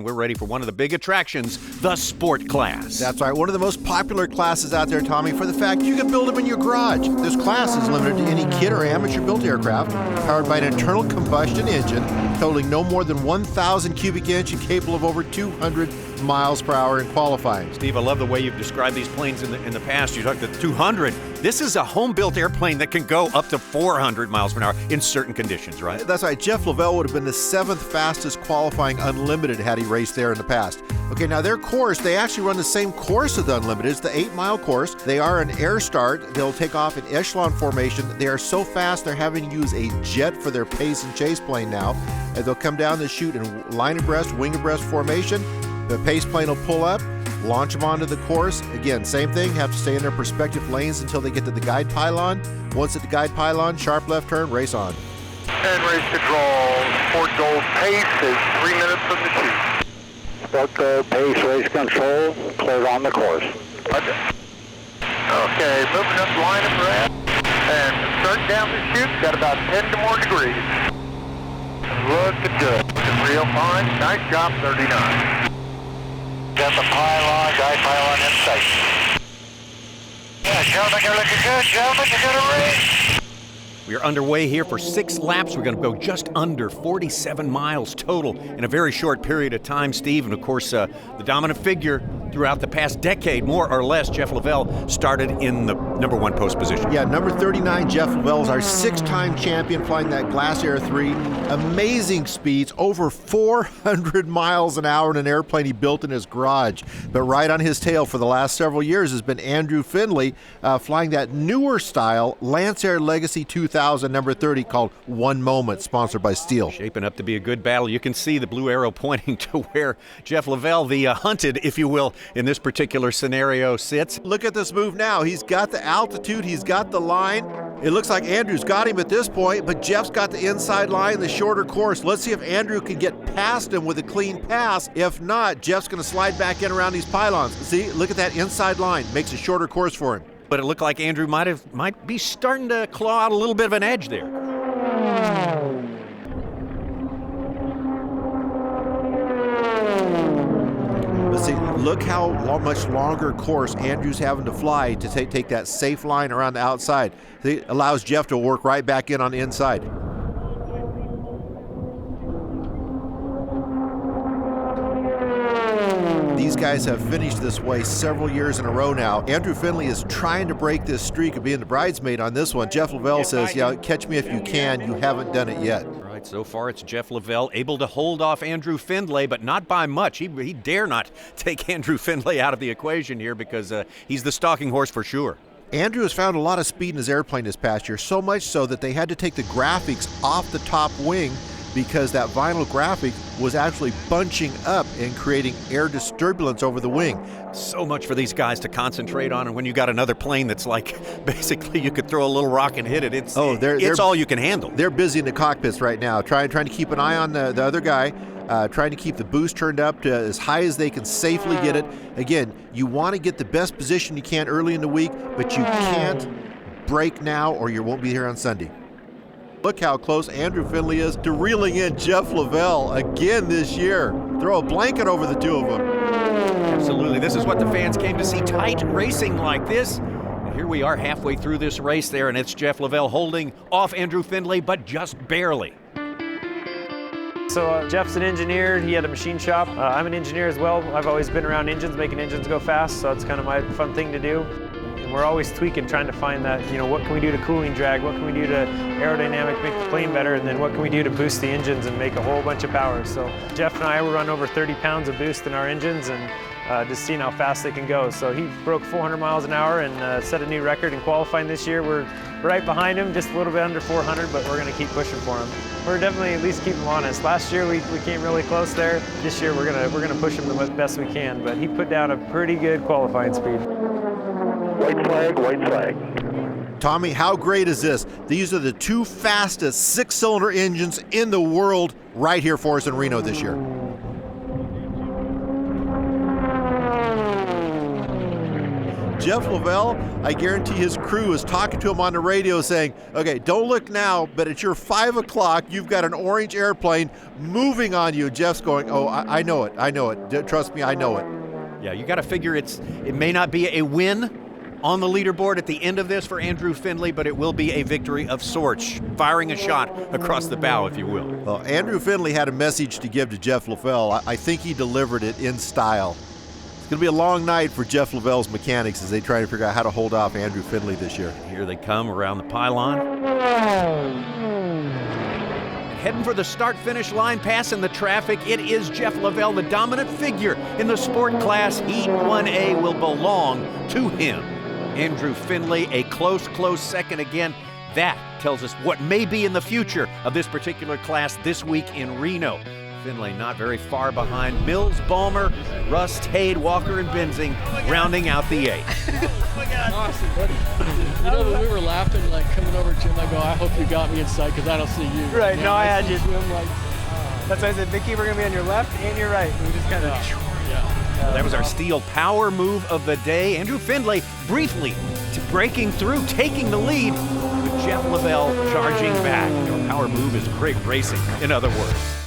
We're ready for one of the big attractions, the sport class. That's right, one of the most popular classes out there, Tommy, for the fact you can build them in your garage. This class is limited to any kit or amateur-built aircraft powered by an internal combustion engine totaling no more than 1,000 cubic inch and capable of over 200 miles per hour in qualifying. Steve, I love the way you've described these planes in the past. You talked to 200. This is a home-built airplane that can go up to 400 miles per hour in certain conditions, right? That's right. Jeff Lavelle would have been the 7th fastest qualifying Unlimited had he raced there in the past. Okay, now their course, they actually run the same course as the Unlimited. It's the 8-mile course. They are an air start. They'll take off in echelon formation. They are so fast, they're having to use a jet for their pace and chase plane now. And they'll come down the chute in line abreast, wing abreast formation. The pace plane will pull up, launch them onto the course. Again, same thing, have to stay in their respective lanes until they get to the guide pylon. Once at the guide pylon, sharp left turn, race on. And race control, Sport Gold pace is 3 minutes from the chute. Sport Gold pace, race control, cleared on the course. Okay, moving up line of breath, and starting down the chute, got about 10 more degrees. Looking good, looking real fine, nice job, 39. Got the pylon, guide pylon in sight. Yeah, gentlemen, you're looking good. Gentlemen, you're going to race. We are underway here for 6 laps. We're going to go just under 47 miles total in a very short period of time, Steve. And, of course, the dominant figure throughout the past decade, more or less, Jeff Lavelle started in the number 1 post position. Yeah, number 39, Jeff Lavelle is our 6-time champion flying that Glass Air 3. Amazing speeds, over 400 miles an hour in an airplane he built in his garage. But right on his tail for the last several years has been Andrew Findlay flying that newer style Lance Air Legacy 2000 number 30 called One Moment, sponsored by Stihl. Shaping up to be a good battle. You can see the blue arrow pointing to where Jeff Lavelle, the hunted, if you will, in this particular scenario sits. Look at this move now. He's got the altitude, he's got the line. It looks like Andrew's got him at this point, but Jeff's got the inside line, the shorter course. Let's see if Andrew can get past him with a clean pass. If not, Jeff's going to slide back in around these pylons. See, look at that inside line. Makes a shorter course for him. But it looked like Andrew might be starting to claw out a little bit of an edge there. Let's see, look how much longer course Andrew's having to fly to take that safe line around the outside. It allows Jeff to work right back in on the inside. These guys have finished this way several years in a row now. Andrew Findlay is trying to break this streak of being the bridesmaid on this one. Jeff Lavelle says, yeah, catch me if you can. You haven't done it yet. Right, so far it's Jeff Lavelle able to hold off Andrew Findlay, but not by much. He dare not take Andrew Findlay out of the equation here because he's the stalking horse for sure. Andrew has found a lot of speed in his airplane this past year, so much so that they had to take the graphics off the top wing because that vinyl graphic was actually bunching up and creating air disturbance over the wing. So much for these guys to concentrate on, and when you got another plane that's like basically you could throw a little rock and hit it, it's all you can handle. They're busy in the cockpits right now, trying to keep an eye on the other guy, trying to keep the boost turned up to as high as they can safely get it. Again, you want to get the best position you can early in the week, but you can't break now or you won't be here on Sunday. Look how close Andrew Findlay is to reeling in Jeff Lavelle again this year. Throw a blanket over the two of them. Absolutely. This is what the fans came to see, tight racing like this. And here we are halfway through this race there, and it's Jeff Lavelle holding off Andrew Findlay, but just barely. So Jeff's an engineer. He had a machine shop. I'm an engineer as well. I've always been around engines, making engines go fast, so it's kind of my fun thing to do. And we're always tweaking, trying to find that, what can we do to cooling drag? What can we do to aerodynamic, make the plane better? And then what can we do to boost the engines and make a whole bunch of power? So Jeff and I will run over 30 pounds of boost in our engines and just seeing how fast they can go. So he broke 400 miles an hour and set a new record in qualifying this year. We're right behind him, just a little bit under 400, but we're going to keep pushing for him. We're definitely at least keep him honest. Last year we came really close there. This year we're gonna push him the best we can. But he put down a pretty good qualifying speed. White flag, white flag. Tommy, how great is this? These are the 2 fastest 6-cylinder engines in the world right here for us in Reno this year. Jeff Lavelle, I guarantee his crew is talking to him on the radio saying, okay, don't look now, but at your 5 o'clock, you've got an orange airplane moving on you. Jeff's going, oh, I know it. Trust me, I know it. Yeah, you got to figure it may not be a win on the leaderboard at the end of this for Andrew Findlay, but it will be a victory of sorts, firing a shot across the bow, if you will. Well, Andrew Findlay had a message to give to Jeff Lavelle. I think he delivered it in style. It's going to be a long night for Jeff Lavelle's mechanics as they try to figure out how to hold off Andrew Findlay this year. Here they come around the pylon. Heading for the start-finish line, passing the traffic. It is Jeff Lavelle, the dominant figure in the sport class. Heat 1A will belong to him. Andrew Findlay, a close second again. That tells us what may be in the future of this particular class this week in Reno. Findlay not very far behind. Mills, Balmer, Rust, Hade, Walker, and Benzing rounding out the 8. Oh my God. Awesome, buddy. You know, when we were laughing, like coming over to him, I go, I hope you got me in sight because I don't see you. Right, no, I had you. I'm like, that's why I said, Vicky, we're going to be on your left and your right. We just kind of... That was our Stihl power move of the day. Andrew Findlay briefly breaking through, taking the lead, with Jeff Lavelle charging back. Your power move is great racing, in other words.